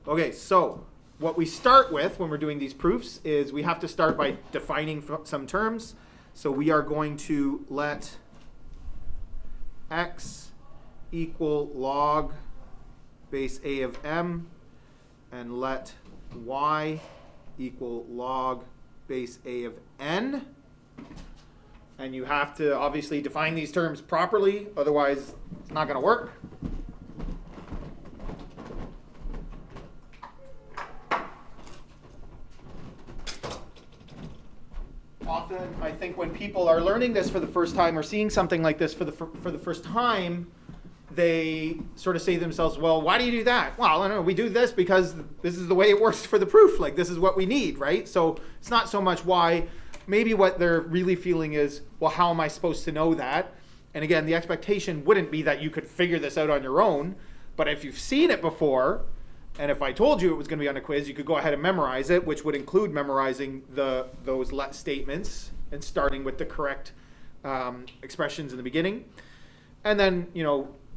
Okay, so what we start with when we're doing these proofs is we have to start by defining some terms. So we are going to let x equal log base a of m, and let y equal log base a of n. And you have to obviously define these terms properly, otherwise it's not going to work. Often, I think when people are learning this for the first time or seeing something like this for the first time, they sort of say to themselves, well, why do you do that? Well, I don't know, we do this because this is the way it works for the proof. Like, this is what we need, right? So it's not so much why. Maybe what they're really feeling is, well, how am I supposed to know that? And again, the expectation wouldn't be that you could figure this out on your own. But if you've seen it before, and if I told you it was going to be on a quiz, you could go ahead and memorize it, which would include memorizing those let statements and starting with the correct expressions in the beginning. And then,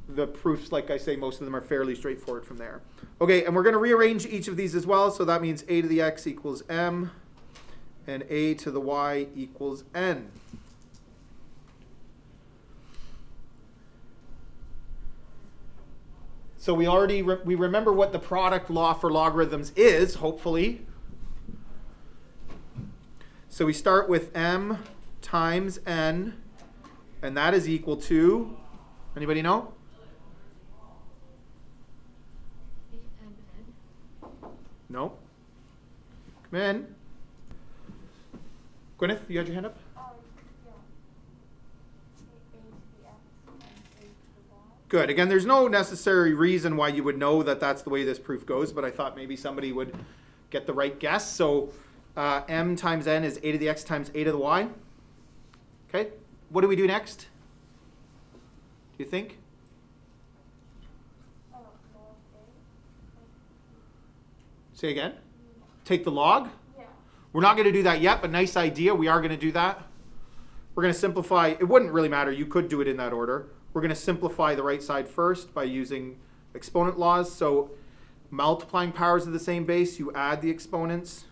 the proofs, like I say, most of them are fairly straightforward from there. Okay, and we're going to rearrange each of these as well. So that means a to the x equals m, and a to the y equals n. So we already we remember what the product law for logarithms is, hopefully. So we start with m times n, and that is equal to, anybody know? No. Come in. Gwyneth, you had your hand up? Good. Again, there's no necessary reason why you would know that that's the way this proof goes, but I thought maybe somebody would get the right guess. So m times n is a to the x times a to the y. Okay. What do we do next? Do you think? Say again? Take the log? Yeah. We're not going to do that yet, but nice idea. We are going to do that. We're going to simplify. It wouldn't really matter. You could do it in that order. We're going to simplify the right side first by using exponent laws. So multiplying powers of the same base, you add the exponents.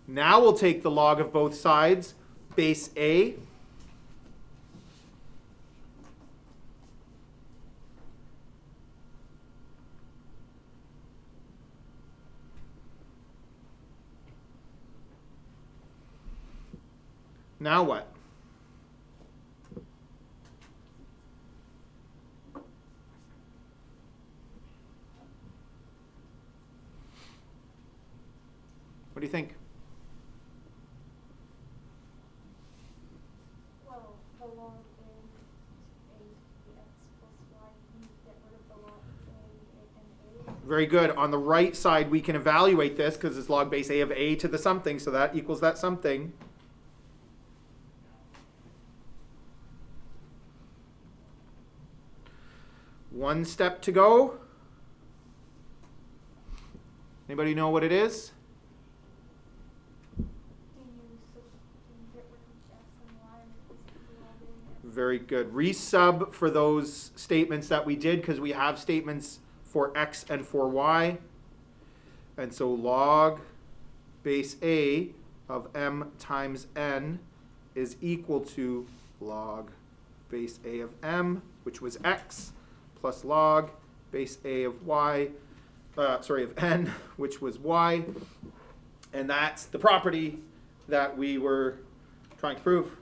Now we'll take the log of both sides, base a. Now what? What do you think? Well, the log is a to the x plus y. You get rid of the log a and a. Very good. On the right side, we can evaluate this because it's log base a of a to the something, so that equals that something. One step to go. Anybody know what it is? Very good. Resub for those statements that we did, because we have statements for x and for y. And so log base a of m times n is equal to log base a of m, which was x, plus log base a of y, of n, which was y. And that's the property that we were trying to prove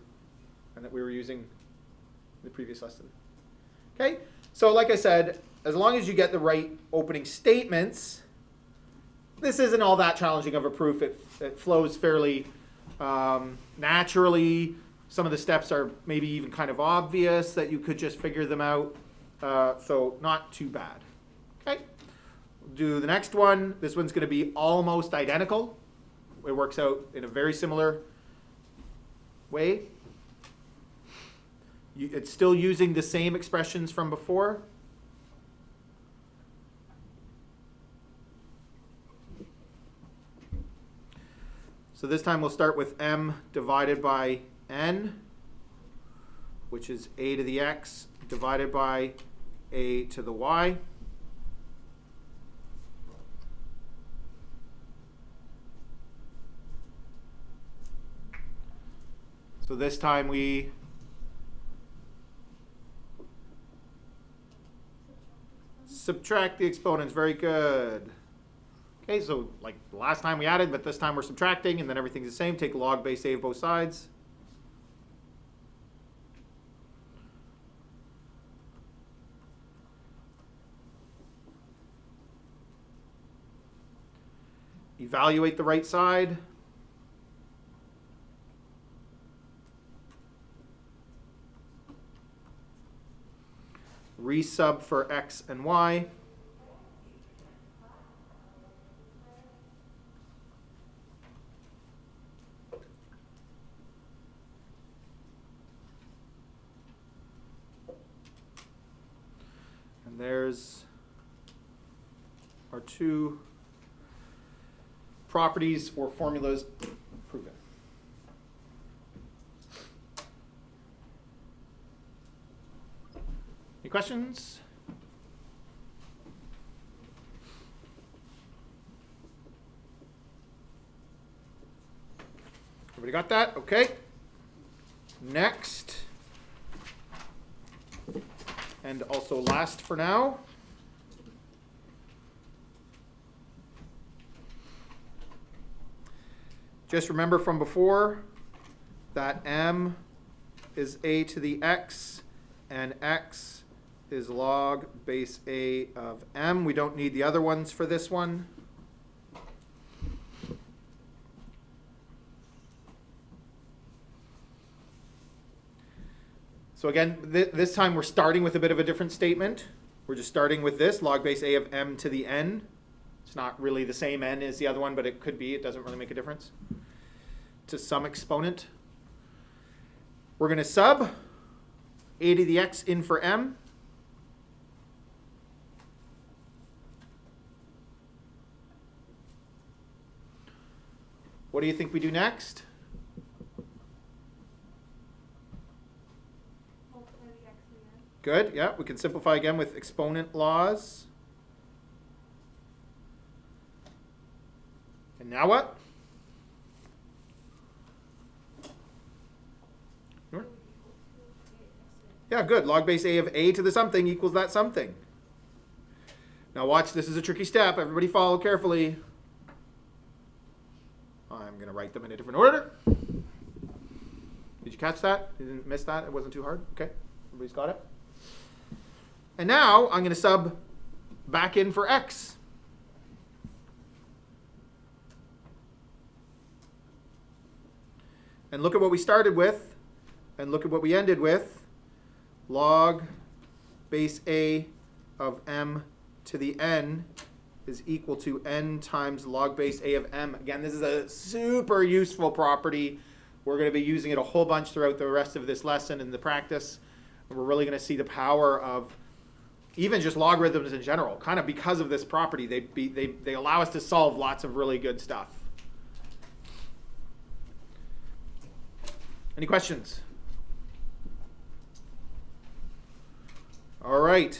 and that we were using in the previous lesson. Okay, so like I said, as long as you get the right opening statements, this isn't all that challenging of a proof. It flows fairly naturally. Some of the steps are maybe even kind of obvious that you could just figure them out. So not too bad. Okay, we'll do the next one. This one's going to be almost identical. It works out in a very similar way. It's still using the same expressions from before. So this time we'll start with m divided by n, which is a to the x divided by a to the y. So this time we subtract the exponents. Very good. Okay, so like the last time we added, but this time we're subtracting, and then everything's the same. Take log base a of both sides. Evaluate the right side. Resub for x and y. And there's our two properties or formulas proven. Any questions? Everybody got that? Okay. Next, and also last for now, just remember from before that m is a to the x and x is log base a of m. We don't need the other ones for this one. So again, this time we're starting with a bit of a different statement. We're just starting with this, log base a of m to the n. It's not really the same n as the other one, but it could be. It doesn't really make a difference. To some exponent. We're going to sub a to the x in for m. What do you think we do next? Good, yeah, we can simplify again with exponent laws. And now what? Yeah, good. Log base a of a to the something equals that something. Now watch, this is a tricky step. Everybody follow carefully. I'm going to write them in a different order. Did you catch that? You didn't miss that? It wasn't too hard? Okay, everybody's got it? And now I'm going to sub back in for x. And look at what we started with, and look at what we ended with. Log base a of m to the n is equal to n times log base a of m. Again, this is a super useful property. We're going to be using it a whole bunch throughout the rest of this lesson in the practice. And we're really going to see the power of even just logarithms in general. Kind of because of this property, they allow us to solve lots of really good stuff. Any questions? All right.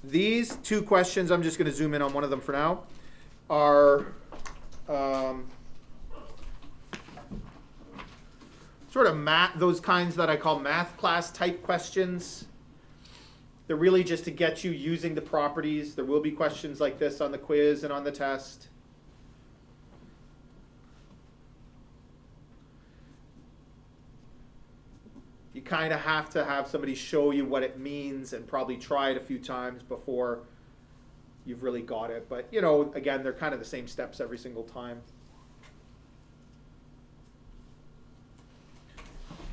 These two questions, I'm just going to zoom in on one of them for now, are sort of those kinds that I call math class type questions. They're really just to get you using the properties. There will be questions like this on the quiz and on the test. You kind of have to have somebody show you what it means and probably try it a few times before you've really got it. But, you know, again, they're kind of the same steps every single time.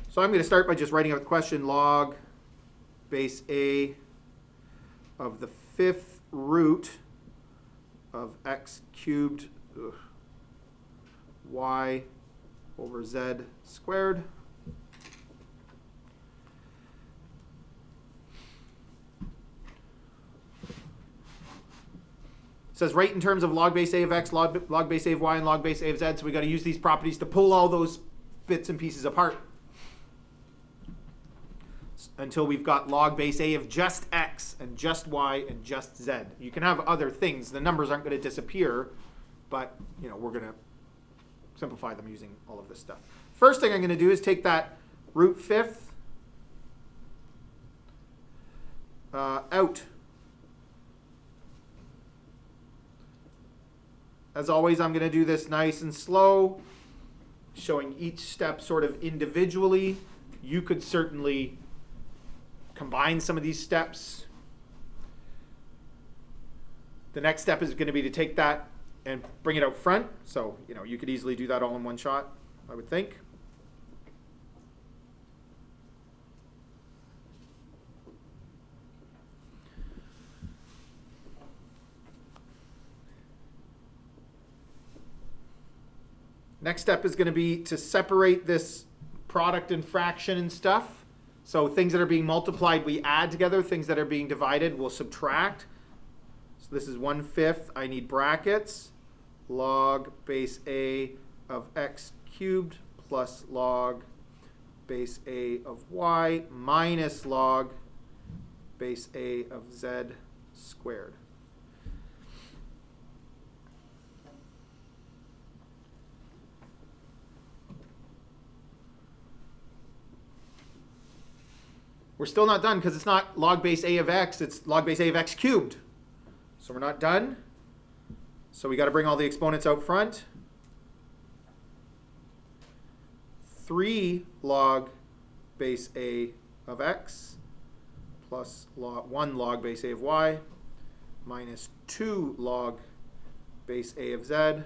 So I'm going to start by just writing out the question, log base a of the fifth root of x cubed y over z squared. It says write in terms of log base a of x, log base a of y, and log base a of z. So we got to use these properties to pull all those bits and pieces apart until we've got log base a of just x and just y and just z. You can have other things. The numbers aren't going to disappear, but you know we're going to simplify them using all of this stuff. First thing I'm going to do is take that root fifth out. As always, I'm going to do this nice and slow, showing each step sort of individually. You could certainly combine some of these steps. The next step is going to be to take that and bring it out front. So, you could easily do that all in one shot, I would think. Next step is going to be to separate this product and fraction and stuff. So things that are being multiplied, we add together. Things that are being divided, we'll subtract. So this is 1/5. I need brackets. Log base A of x cubed plus log base A of y minus log base A of z squared. We're still not done because it's not log base A of x, it's log base A of x cubed. So we're not done. So we got to bring all the exponents out front. 3 log base A of x plus 1 log base A of y minus 2 log base A of z.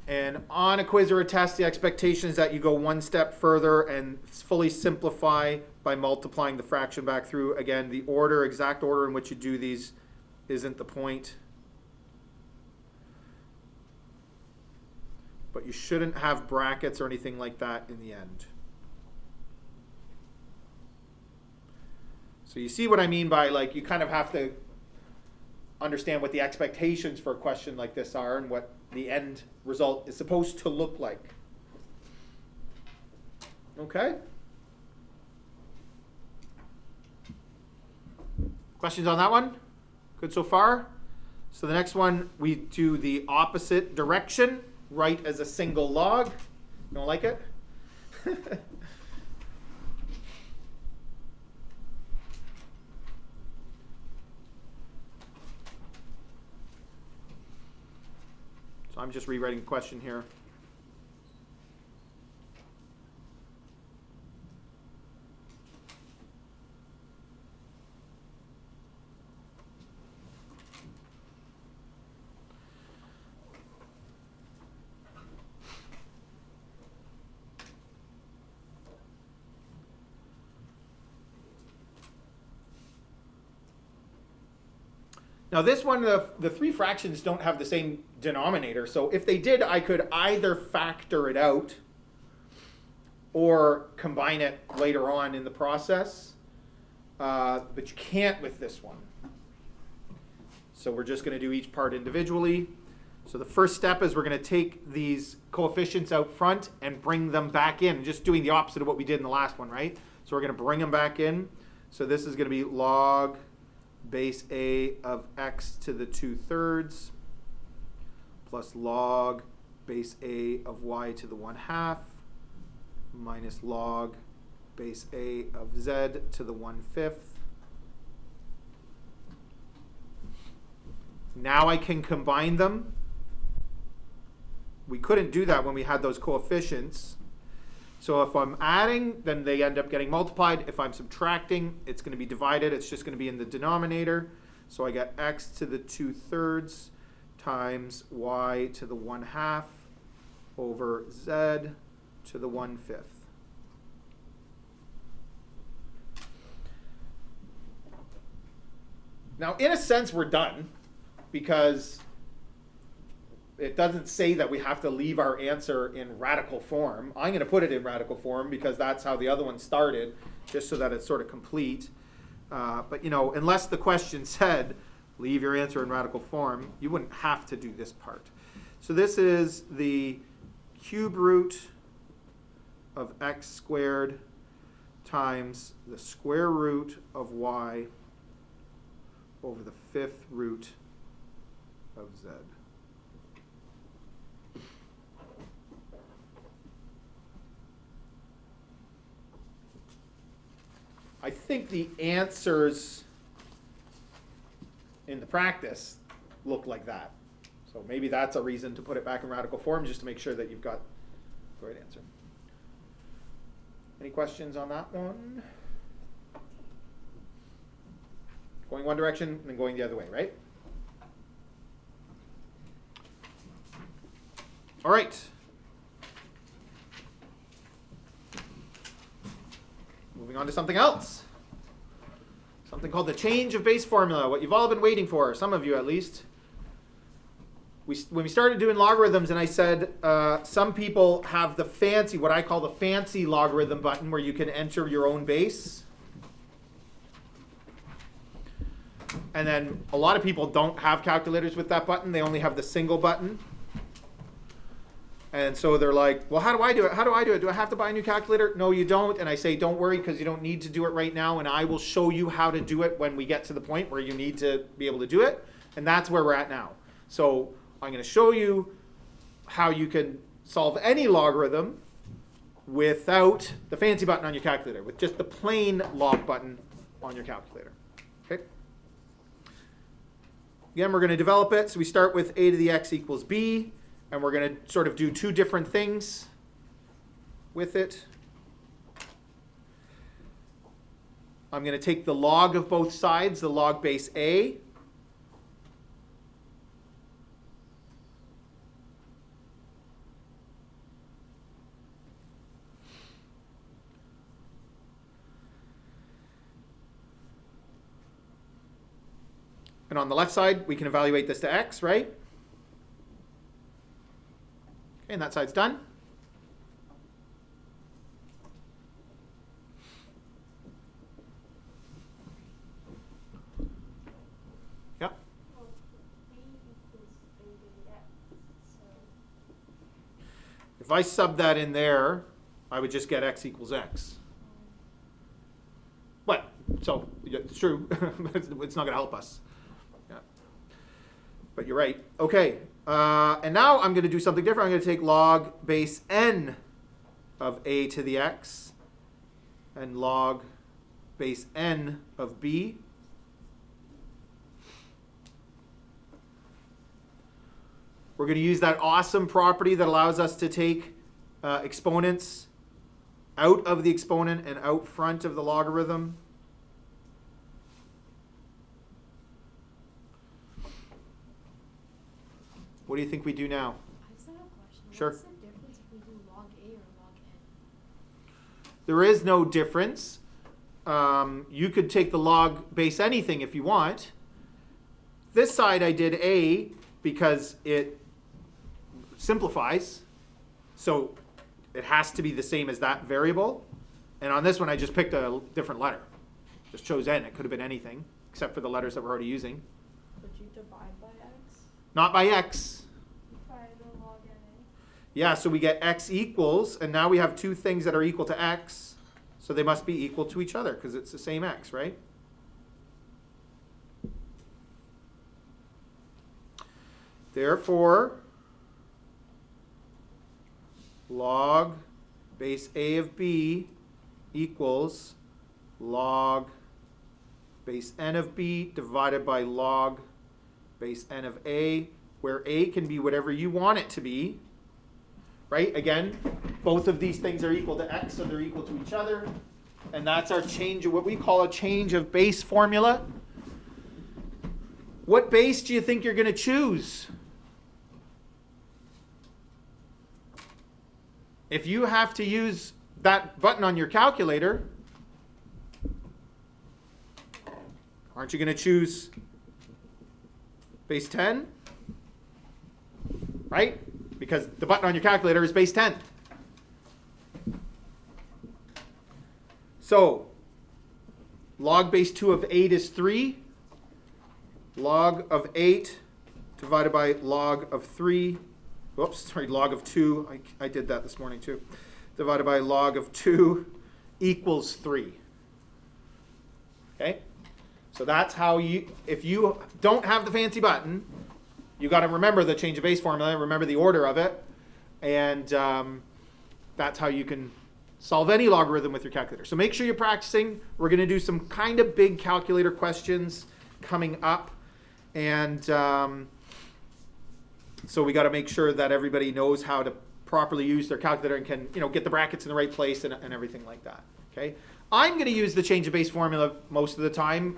And on a quiz or a test, the expectation is that you go one step further and fully simplify by multiplying the fraction back through. Again, the exact order in which you do these isn't the point. But you shouldn't have brackets or anything like that in the end. So you see what I mean by, you kind of have to understand what the expectations for a question like this are and what the end result is supposed to look like. Okay? Questions on that one? Good so far? So the next one, we do the opposite direction, write as a single log. Don't like it? So I'm just rewriting the question here. Now this one, the three fractions don't have the same denominator. So if they did, I could either factor it out or combine it later on in the process. But you can't with this one. So we're just going to do each part individually. So the first step is we're going to take these coefficients out front and bring them back in. Just doing the opposite of what we did in the last one, right? So we're going to bring them back in. So this is going to be log base A of x to the 2/3 plus log base A of y to the 1/2 minus log base A of z to the 1/5. Now I can combine them. We couldn't do that when we had those coefficients. So if I'm adding, then they end up getting multiplied. If I'm subtracting, it's going to be divided. It's just going to be in the denominator. So I get x to the 2/3 times y to the 1/2 over z to the 1/5. Now, in a sense, we're done because it doesn't say that we have to leave our answer in radical form. I'm going to put it in radical form because that's how the other one started, just so that it's sort of complete. But, unless the question said, leave your answer in radical form, you wouldn't have to do this part. So this is the cube root of x squared times the square root of y over the 5th root of z. I think the answers in the practice look like that. So maybe that's a reason to put it back in radical form, just to make sure that you've got the right answer. Any questions on that one? Going one direction and then going the other way, right? All right. Moving on to something else. Something called the change of base formula, what you've all been waiting for, some of you at least. When we started doing logarithms, and I said some people have the fancy, what I call the fancy logarithm button, where you can enter your own base. And then a lot of people don't have calculators with that button. They only have the single button. And so they're like, well, how do I do it? How do I do it? Do I have to buy a new calculator? No, you don't. And I say, don't worry, because you don't need to do it right now. And I will show you how to do it when we get to the point where you need to be able to do it. And that's where we're at now. So I'm going to show you how you can solve any logarithm without the fancy button on your calculator, with just the plain log button on your calculator. Okay. Again, we're going to develop it. So we start with a to the x equals b. And we're going to sort of do two different things with it. I'm going to take the log of both sides, the log base a. And on the left side, we can evaluate this to x, right? Okay, and that side's done. Yep. Well, b equals a to the x, so If I sub that in there, I would just get x equals x. What? So yeah, it's true, but it's not going to help us. Yeah. But you're right. Okay. And now I'm going to do something different. I'm going to take log base n of a to the x and log base n of b. We're going to use that awesome property that allows us to take exponents out of the exponent and out front of the logarithm. What do you think we do now? I just have a question. Sure. What's the difference if we do log A or log N? There is no difference. You could take the log base anything if you want. This side I did a because it simplifies. So it has to be the same as that variable. And on this one, I just picked a different letter. Just chose n. It could have been anything except for the letters that we're already using. Would you divide by X? Not by x. by the log n. Yeah, so we get x equals, and now we have two things that are equal to x. So they must be equal to each other because it's the same x, right? Therefore, log base a of b equals log base n of b divided by log base n of a, where a can be whatever you want it to be. Right? Again, both of these things are equal to x, so they're equal to each other. And that's our change of what we call a change of base formula. What base do you think you're going to choose? If you have to use that button on your calculator, aren't you going to choose base 10? Right? Because the button on your calculator is base 10. So, log base 2 of 8 is 3. Log of 8 divided by log of 3. Whoops, sorry, log of 2. I did that this morning too. Divided by log of 2 equals 3. Okay? So that's how you, if you don't have the fancy button, you got to remember the change of base formula, remember the order of it, and that's how you can solve any logarithm with your calculator. So make sure you're practicing. We're going to do some kind of big calculator questions coming up. And so we got to make sure that everybody knows how to properly use their calculator and can, get the brackets in the right place and everything like that. Okay. I'm going to use the change of base formula most of the time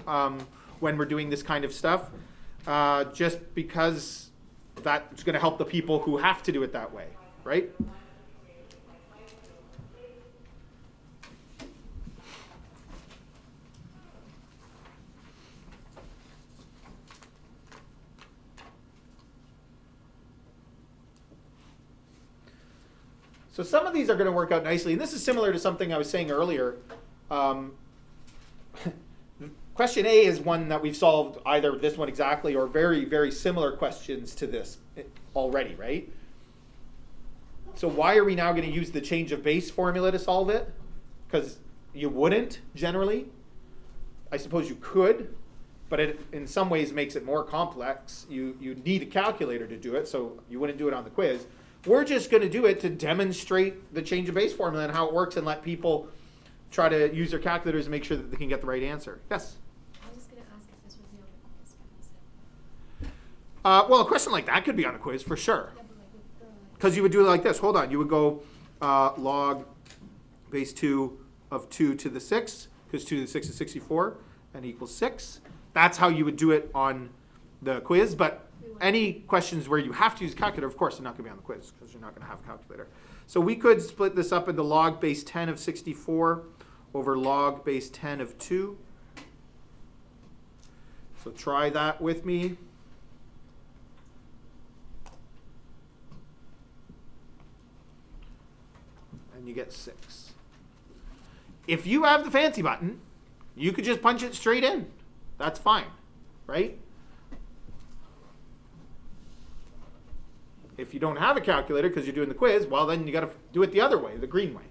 when we're doing this kind of stuff, just because that's going to help the people who have to do it that way, right? So some of these are going to work out nicely. And this is similar to something I was saying earlier. Question A is one that we've solved, either this one exactly or very, very similar questions to this already, right? So why are we now going to use the change of base formula to solve it? Because you wouldn't generally. I suppose you could, but it in some ways makes it more complex. You need a calculator to do it, so you wouldn't do it on the quiz. We're just going to do it to demonstrate the change of base formula and how it works and let people try to use their calculators and make sure that they can get the right answer. Yes? I was just going to ask if this would be on the quiz. Well, a question like that could be on a quiz for sure. Yeah, but like with the... Because you would do it like this. Hold on. You would go log base 2 of 2 to the 6, because 2 to the 6 is 64, and equals 6. That's how you would do it on the quiz. But any questions where you have to use a calculator, of course, are not going to be on the quiz, because you're not going to have a calculator. So we could split this up into log base 10 of 64 over log base 10 of 2. So try that with me. And you get 6. If you have the fancy button, you could just punch it straight in. That's fine, right? If you don't have a calculator because you're doing the quiz, well, then you got to do it the other way, the green way.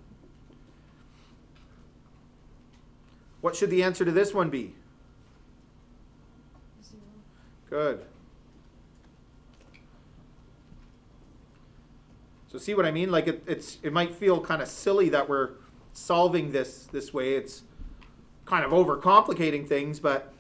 What should the answer to this one be? 0. Good. So see what I mean? Like it might feel kind of silly that we're solving this way. It's kind of overcomplicating things, but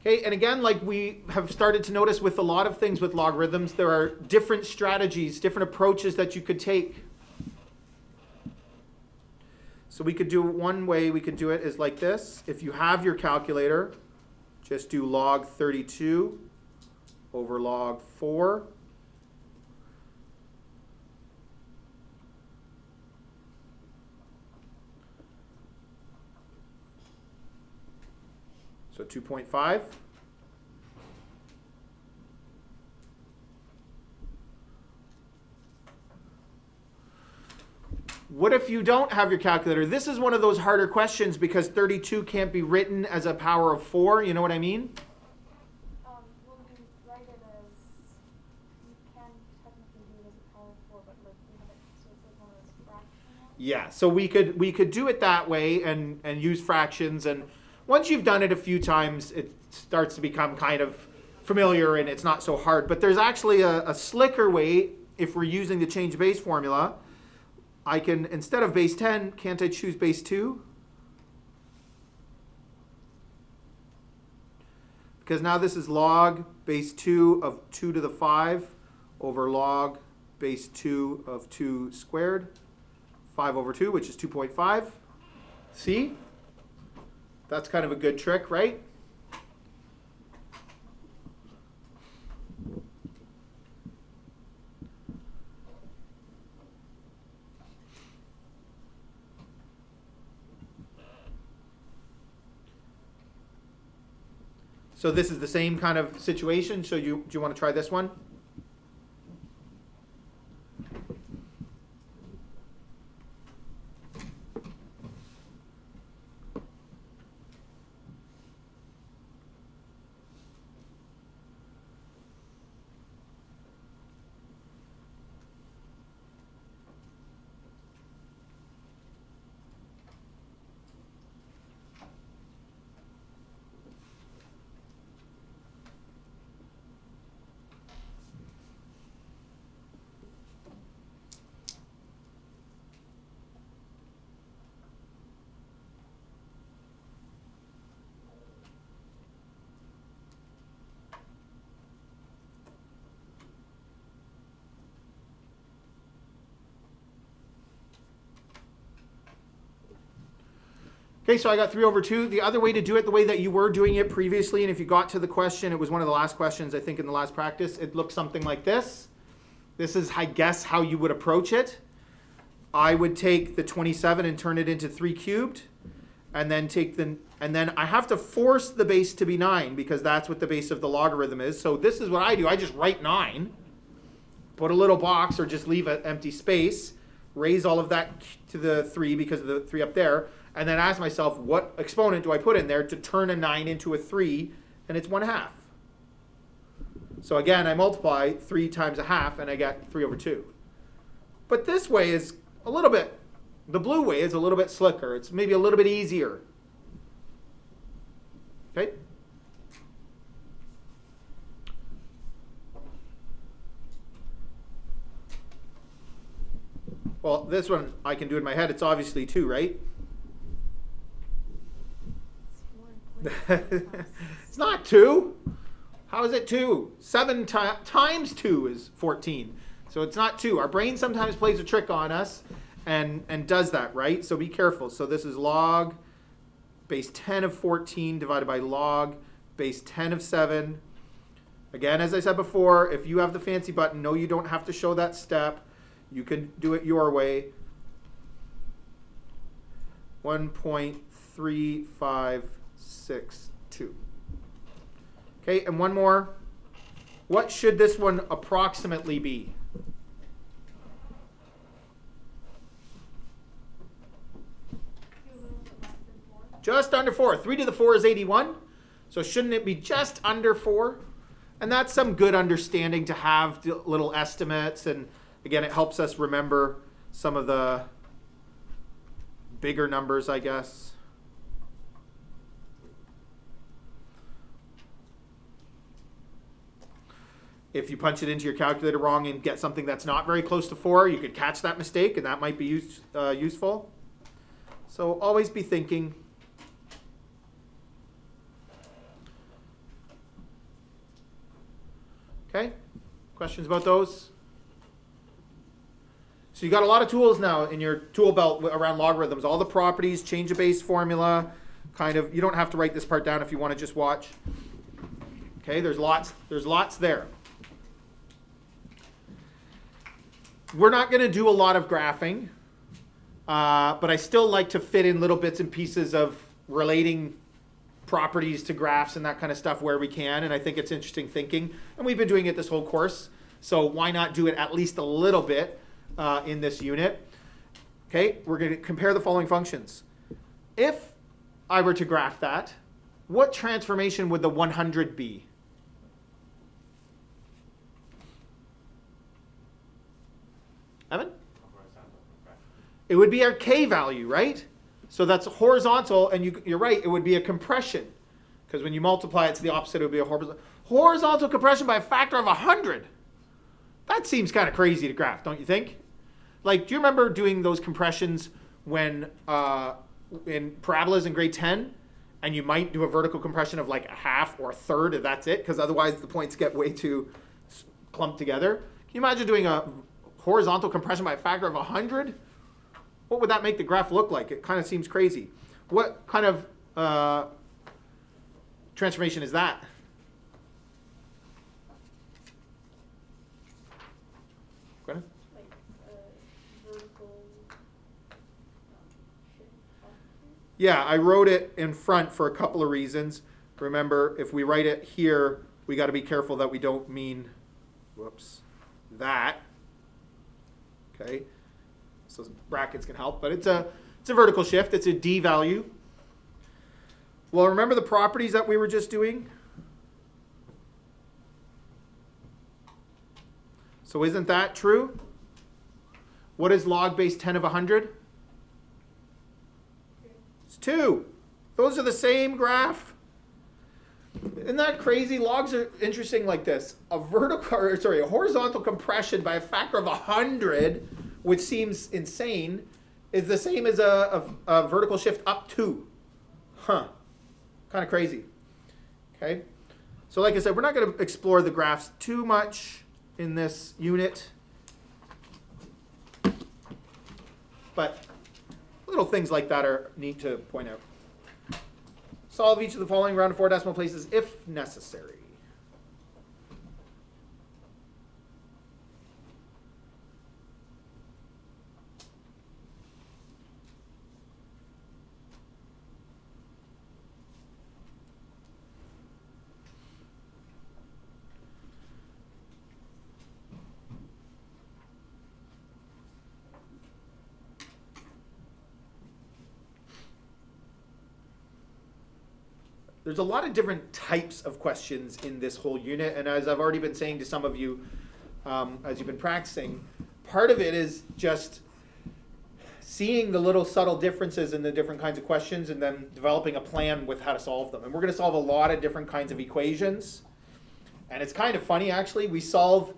okay, and again, like we have started to notice with a lot of things with logarithms, there are different strategies, different approaches that you could take. So we could do one way we could do it is like this. If you have your calculator, just do log 32 over log 4. So 2.5. What if you don't have your calculator? This is one of those harder questions because 32 can't be written as a power of 4. You know what I mean? Well, you write it as, you can technically do it as a power of 4, but like we have it, so it's like one of those fractional. Yeah, so we could do it that way and use fractions, and once you've done it a few times, it starts to become kind of familiar and it's not so hard. But there's actually a slicker way if we're using the change base formula. I can, instead of base 10, can't I choose base 2? Because now this is log base 2 of 2 to the 5 over log base 2 of 2 squared. 5 over 2, which is 2.5. See? That's kind of a good trick, right? So this is the same kind of situation. So do you want to try this one? Okay, so I got 3 over 2. The other way to do it, the way that you were doing it previously, and if you got to the question, it was one of the last questions, I think, in the last practice, it looked something like this. This is, I guess, how you would approach it. I would take the 27 and turn it into 3 cubed, and then then I have to force the base to be 9, because that's what the base of the logarithm is. So this is what I do. I just write 9, put a little box, or just leave an empty space, raise all of that to the 3 because of the 3 up there, and then ask myself, what exponent do I put in there to turn a 9 into a 3, and it's 1/2. So again, I multiply 3 times 1/2, and I get 3 over 2. But this way is a little bit, the blue way is a little bit slicker. It's maybe a little bit easier. Okay? Well, this one I can do in my head. It's obviously 2, right? It's not 2. How is it 2? 7 times 2 is 14. So it's not 2. Our brain sometimes plays a trick on us and does that, right? So be careful. So this is log base 10 of 14 divided by log base 10 of 7. Again, as I said before, if you have the fancy button, no, you don't have to show that step. You can do it your way. 1.3562. Okay, and one more. What should this one approximately be? Just under 4. 3 to the 4 is 81. So shouldn't it be just under 4? And that's some good understanding to have little estimates. And again, it helps us remember some of the bigger numbers, I guess. If you punch it into your calculator wrong and get something that's not very close to 4, you could catch that mistake, and that might be useful. So always be thinking. Okay? Questions about those? So you got a lot of tools now in your tool belt around logarithms. All the properties, change of base formula, kind of. You don't have to write this part down if you want to just watch. Okay, there's lots there. We're not going to do a lot of graphing, but I still like to fit in little bits and pieces of relating properties to graphs and that kind of stuff where we can, and I think it's interesting thinking. And we've been doing it this whole course, so why not do it at least a little bit in this unit? Okay, we're going to compare the following functions. If I were to graph that, what transformation would the 100 be? Evan? It would be our k value, right? So that's horizontal, and you're right, it would be a compression. Because when you multiply it to the opposite, it would be a horizontal compression by a factor of 100. That seems kind of crazy to graph, don't you think? Like, do you remember doing those compressions when in parabolas in grade 10? And you might do a vertical compression of like a half or a third, and that's it, because otherwise the points get way too clumped together. Can you imagine doing a horizontal compression by a factor of 100? What would that make the graph look like? It kind of seems crazy. What kind of transformation is that? Go ahead. Like vertical shift up. Yeah, I wrote it in front for a couple of reasons. Remember, if we write it here, we got to be careful that we don't mean, whoops, that. Okay, so brackets can help, but it's a vertical shift. It's a d value. Well, remember the properties that we were just doing? So isn't that true? What is log base 10 of 100? It's 2. Those are the same graph. Isn't that crazy? Logs are interesting like this. A horizontal compression by a factor of 100, which seems insane, is the same as a vertical shift up 2. Huh. Kind of crazy. Okay. So like I said, we're not going to explore the graphs too much in this unit. But little things like that are neat to point out. Solve each of the following round of 4 decimal places if necessary. There's a lot of different types of questions in this whole unit, and as I've already been saying to some of you as you've been practicing, part of it is just seeing the little subtle differences in the different kinds of questions and then developing a plan with how to solve them. And we're going to solve a lot of different kinds of equations. And it's kind of funny, actually. We solve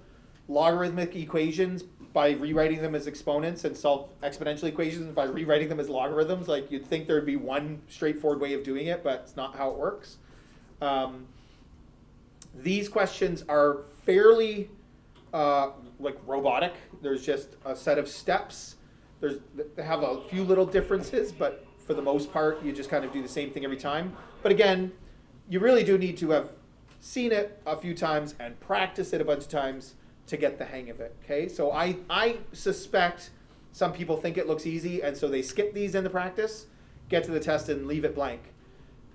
logarithmic equations by rewriting them as exponents and solve exponential equations by rewriting them as logarithms. Like, you'd think there'd be one straightforward way of doing it, but it's not how it works. These questions are fairly like robotic. There's just a set of steps. They have a few little differences, but for the most part, you just kind of do the same thing every time. But again, you really do need to have seen it a few times and practice it a bunch of times to get the hang of it, okay? So I suspect some people think it looks easy, and so they skip these in the practice, get to the test, and leave it blank.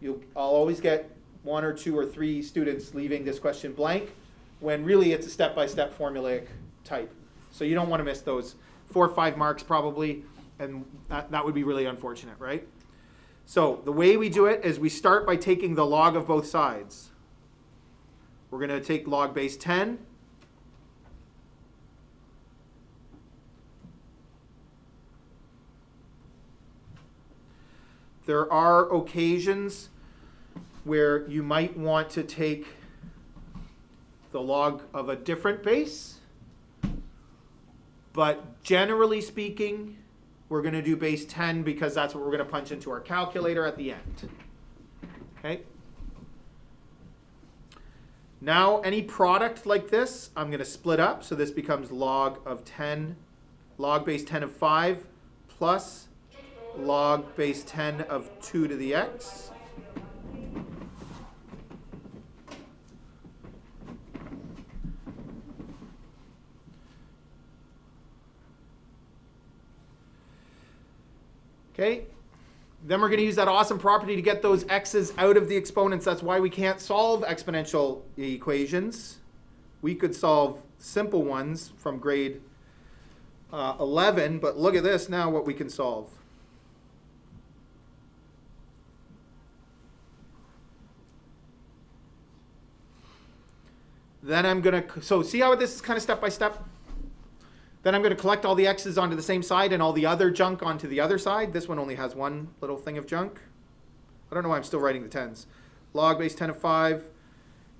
I'll always get 1 or 2 or 3 students leaving this question blank, when really it's a step-by-step formulaic type. So you don't want to miss those 4 or 5 marks probably, and that would be really unfortunate, right? So the way we do it is we start by taking the log of both sides. We're going to take log base 10. There are occasions where you might want to take the log of a different base, but generally speaking, we're going to do base 10 because that's what we're going to punch into our calculator at the end. Okay? Now, any product like this, I'm going to split up, so this becomes log of 10, log base 10 of 5 plus log base 10 of 2 to the x. Okay, then we're going to use that awesome property to get those x's out of the exponents. That's why we can't solve exponential equations. We could solve simple ones from grade 11, but look at this now, what we can solve. Then I'm going to, so see how this is kind of step by step? Then I'm going to collect all the x's onto the same side and all the other junk onto the other side. This one only has one little thing of junk. I don't know why I'm still writing the 10s. Log base 10 of 5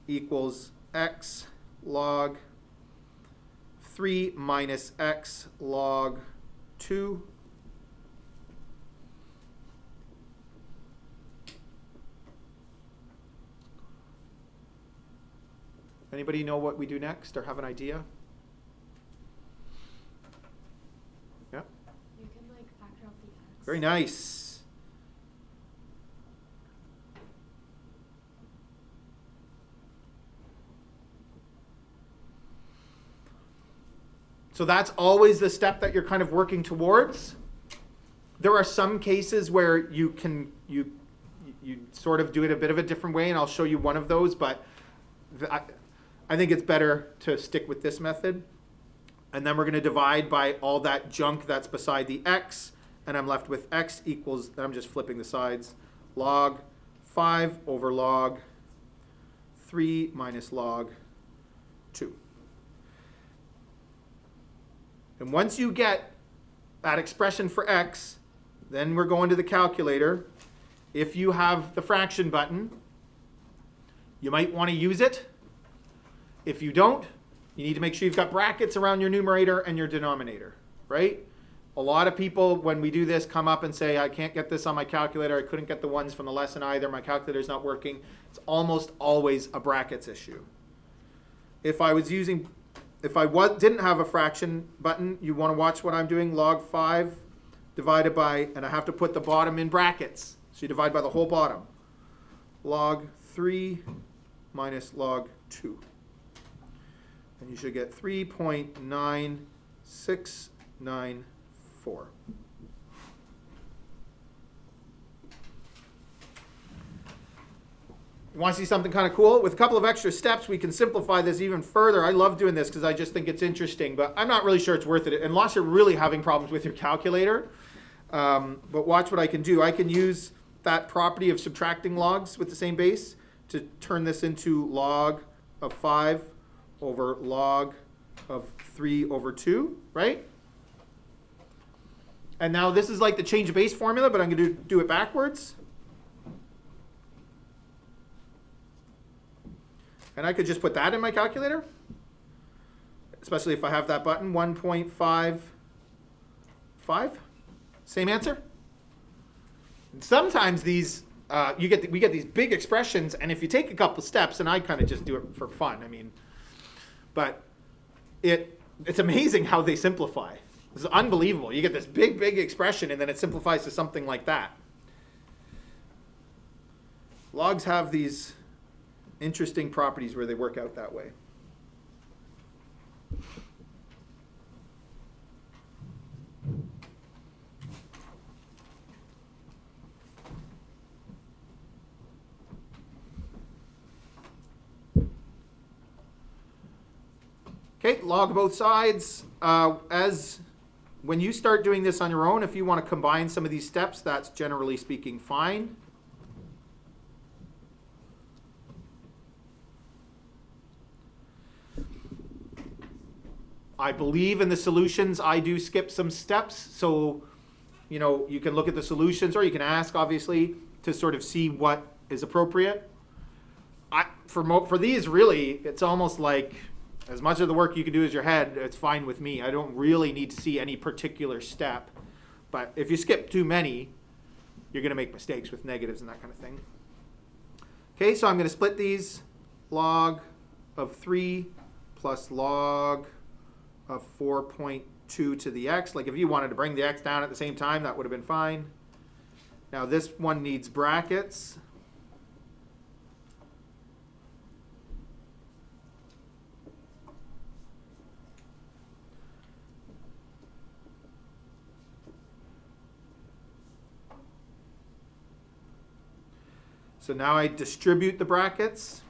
equals x log 3 minus x log 2. Anybody know what we do next or have an idea? Yeah. You can like factor out the x. Very nice. So that's always the step that you're kind of working towards. There are some cases where you can you sort of do it a bit of a different way, and I'll show you one of those, but I think it's better to stick with this method. And then we're going to divide by all that junk that's beside the x, and I'm left with x equals, I'm just flipping the sides, log 5 over log 3 minus log 2. And once you get that expression for x, then we're going to the calculator. If you have the fraction button, you might want to use it. If you don't, you need to make sure you've got brackets around your numerator and your denominator, right? A lot of people, when we do this, come up and say, I can't get this on my calculator. I couldn't get the ones from the lesson either. My calculator's not working. It's almost always a brackets issue. If I didn't have a fraction button, you want to watch what I'm doing. Log 5 divided by, and I have to put the bottom in brackets. So you divide by the whole bottom. log 3 minus log 2. And you should get 3.9694. You want to see something kind of cool? With a couple of extra steps, we can simplify this even further. I love doing this because I just think it's interesting, but I'm not really sure it's worth it unless you're really having problems with your calculator. But watch what I can do. I can use that property of subtracting logs with the same base to turn this into log of 5 over log of 3 over 2, right? And now this is like the change of base formula, but I'm going to do it backwards. And I could just put that in my calculator, especially if I have that button, 1.55. Same answer. And sometimes these, we get these big expressions, and if you take a couple steps, and I kind of just do it for fun, I mean, but it's amazing how they simplify. This is unbelievable. You get this big, big expression, and then it simplifies to something like that. Logs have these interesting properties where they work out that way. Okay, log both sides. When you start doing this on your own, if you want to combine some of these steps, that's generally speaking fine. I believe in the solutions. I do skip some steps, so you can look at the solutions, or you can ask, obviously, to sort of see what is appropriate. For these, really, it's almost like as much of the work you can do as your head, it's fine with me. I don't really need to see any particular step. But if you skip too many, you're going to make mistakes with negatives and that kind of thing. Okay, so I'm going to split these. Log of 3 plus log of 4.2 to the x. Like if you wanted to bring the x down at the same time, that would have been fine. Now this one needs brackets. So now I distribute the brackets.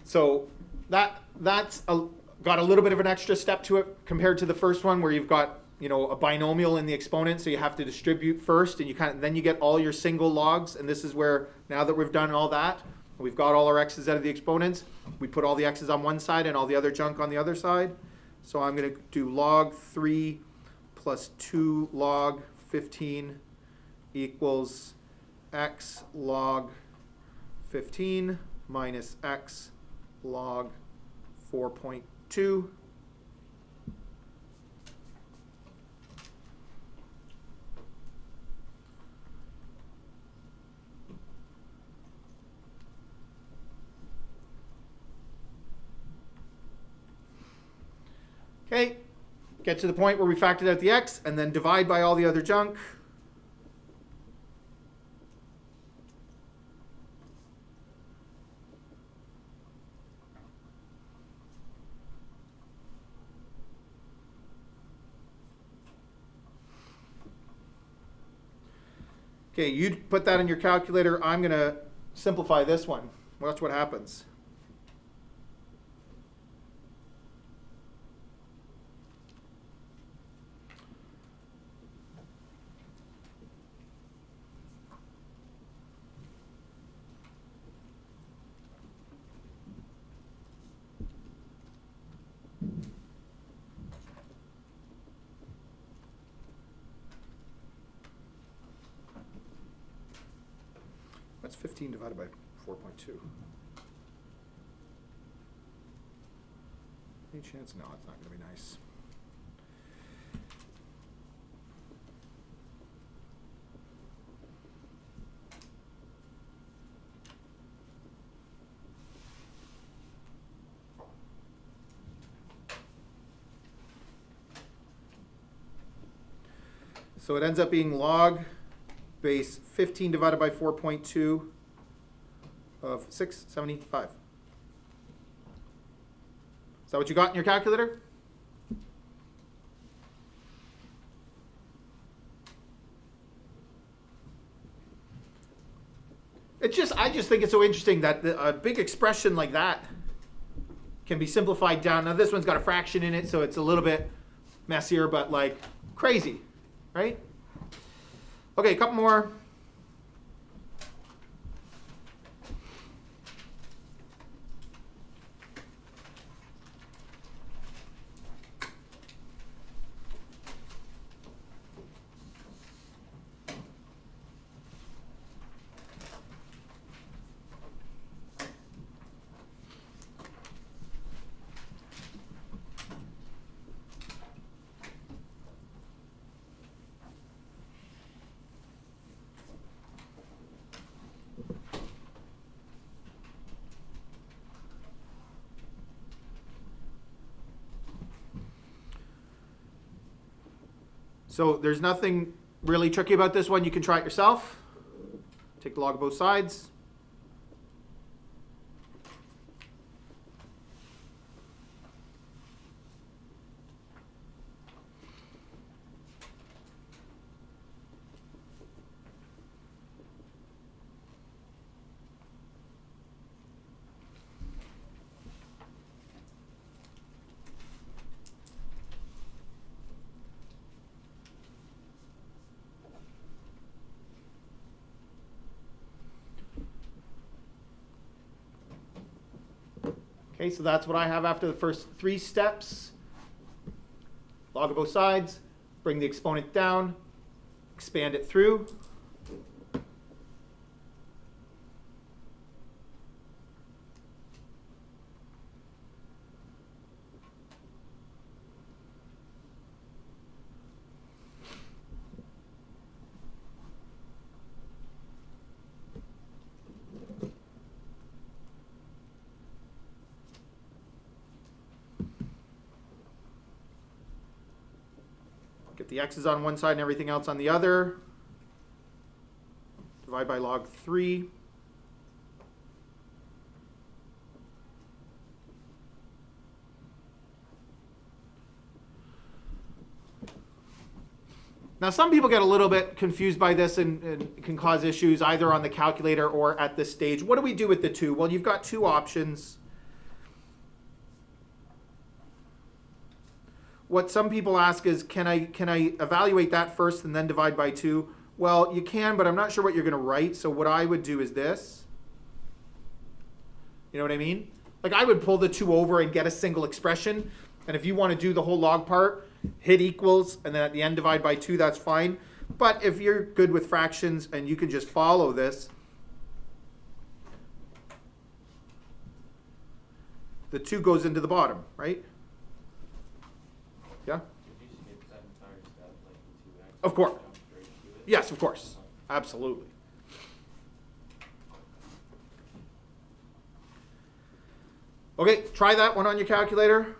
So that's got a little bit of an extra step to it compared to the first one where you've got a binomial in the exponent, so you have to distribute first, and then you get all your single logs. And this is where, now that we've done all that, we've got all our x's out of the exponents, we put all the x's on one side and all the other junk on the other side. So I'm going to do log 3 plus 2 log 15 equals x log 15 minus x log 4.2. Okay, get to the point where we factored out the x and then divide by all the other junk. Okay, you put that in your calculator. I'm going to simplify this one. Watch what happens. What's 15 divided by 4.2? Any chance? No, it's not going to be nice. So it ends up being log base 15 divided by 4.2 of 675. Is that what you got in your calculator? I just think it's so interesting that a big expression like that can be simplified down. Now this one's got a fraction in it, so it's a little bit messier, but like crazy, right? Okay, a couple more. So there's nothing really tricky about this one. You can try it yourself. Take the log of both sides. Okay, so that's what I have after the first 3 steps. Log of both sides, bring the exponent down, expand it through. Get the x's on one side and everything else on the other. Divide by log 3. Now some people get a little bit confused by this and it can cause issues either on the calculator or at this stage. What do we do with the 2? Well, you've got 2 options. What some people ask is, can I evaluate that first and then divide by 2? Well, you can, but I'm not sure what you're going to write. So what I would do is this. You know what I mean? Like I would pull the 2 over and get a single expression. And if you want to do the whole log part, hit equals, and then at the end divide by 2, that's fine. But if you're good with fractions and you can just follow this, the 2 goes into the bottom, right? Yeah? Did you skip that entire step, like the 2x? Of course. Jump straight to it? Yes, of course. Absolutely. Okay, try that one on your calculator.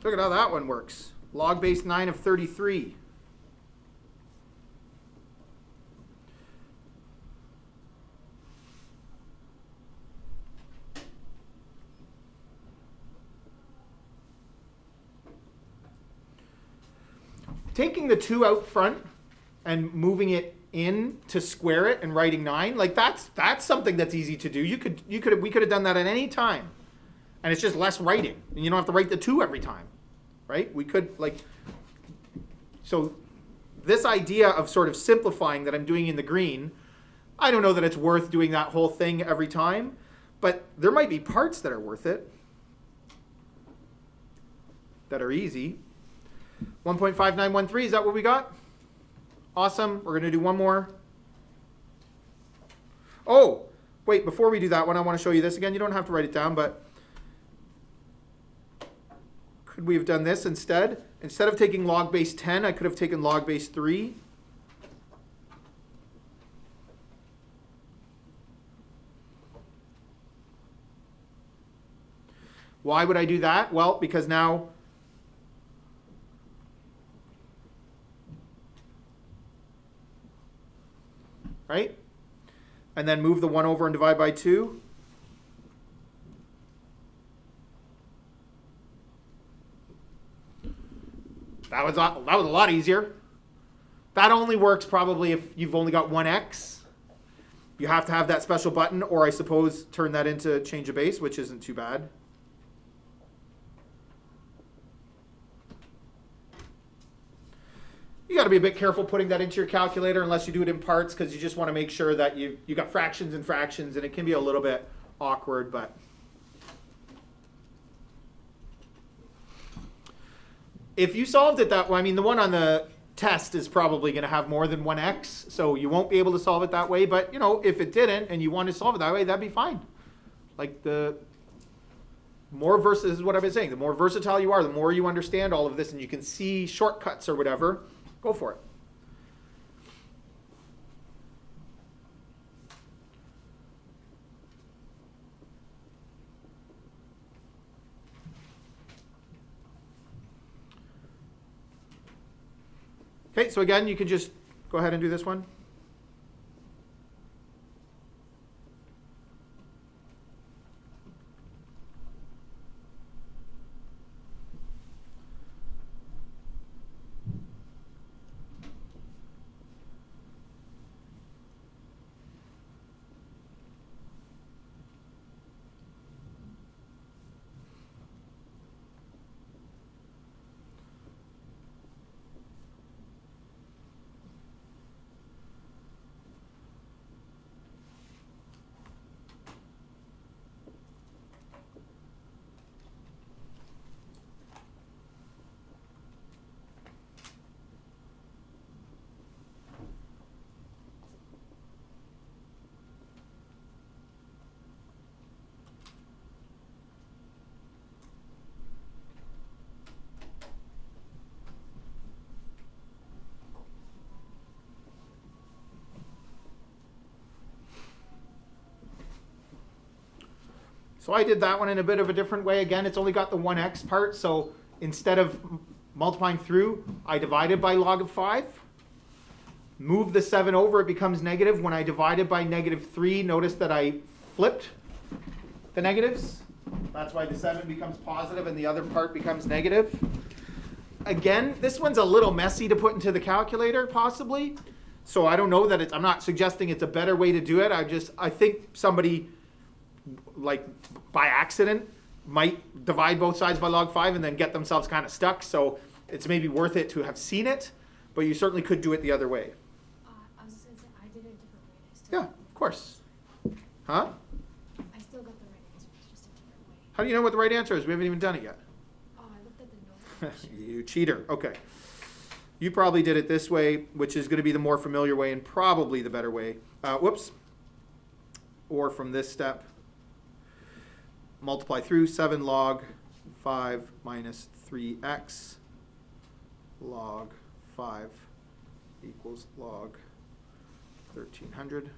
Look at how that one works. Log base 9 of 33. Taking the 2 out front and moving it in to square it and writing 9, like that's something that's easy to do. We could have done that at any time. And it's just less writing. And you don't have to write the 2 every time. Right? We could so this idea of sort of simplifying that I'm doing in the green, I don't know that it's worth doing that whole thing every time, but there might be parts that are worth it, that are easy. 1.5913, is that what we got? Awesome. We're going to do one more. Oh, wait, before we do that one, I want to show you this again. You don't have to write it down, but could we have done this instead? Instead of taking log base 10, I could have taken log base 3. Why would I do that? Well, because now right? And then move the 1 over and divide by 2. That was a lot easier. That only works probably if you've only got 1x. You have to have that special button, or I suppose turn that into change of base, which isn't too bad. You got to be a bit careful putting that into your calculator unless you do it in parts, because you just want to make sure that you got fractions and fractions, and it can be a little bit awkward, but if you solved it that way, I mean, the one on the test is probably going to have more than 1x, so you won't be able to solve it that way, but you know, if it didn't and you want to solve it that way, that'd be fine. Like the more this is what I've been saying, the more versatile you are, the more you understand all of this and you can see shortcuts or whatever, go for it. Okay, so again, you can just go ahead and do this one. So I did that one in a bit of a different way. Again, it's only got the 1x part, so instead of multiplying through, I divided by log of 5. Move the 7 over, it becomes negative. When I divided by -3, notice that I flipped the negatives. That's why the 7 becomes positive and the other part becomes negative. Again, this one's a little messy to put into the calculator, possibly. So I don't know that I'm not suggesting it's a better way to do it. I think somebody, like by accident, might divide both sides by log 5 and then get themselves kind of stuck. So it's maybe worth it to have seen it, but you certainly could do it the other way. I was just going to say, I did it a different way. I still Yeah, of course. Huh? I still got the right answer. It's just a different way. How do you know what the right answer is? We haven't even done it yet. Oh, I looked at the notes. You cheater. Okay. You probably did it this way, which is going to be the more familiar way and probably the better way. Whoops. Or from this step. Multiply through 7 log 5 minus 3x log 5 equals log 1300.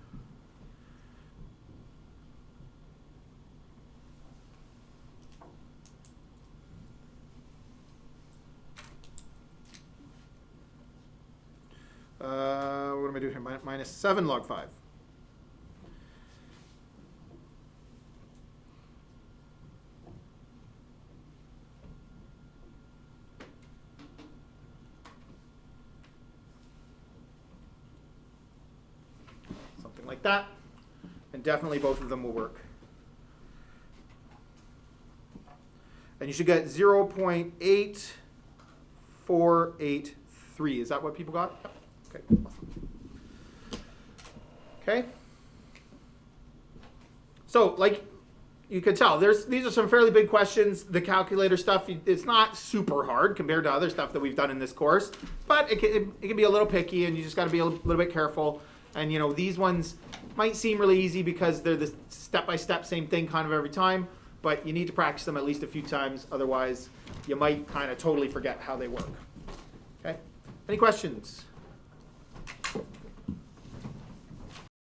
What am I doing here? Minus 7 log 5. Something like that. And definitely both of them will work. And you should get 0.8483. Is that what people got? Yep. Okay. Okay. So, like you can tell, these are some fairly big questions. The calculator stuff, it's not super hard compared to other stuff that we've done in this course, but it can be a little picky, and you just got to be a little bit careful. And you know, these ones, might seem really easy because they're the step-by-step same thing kind of every time, but you need to practice them at least a few times, otherwise you might kind of totally forget how they work. Okay? Any questions?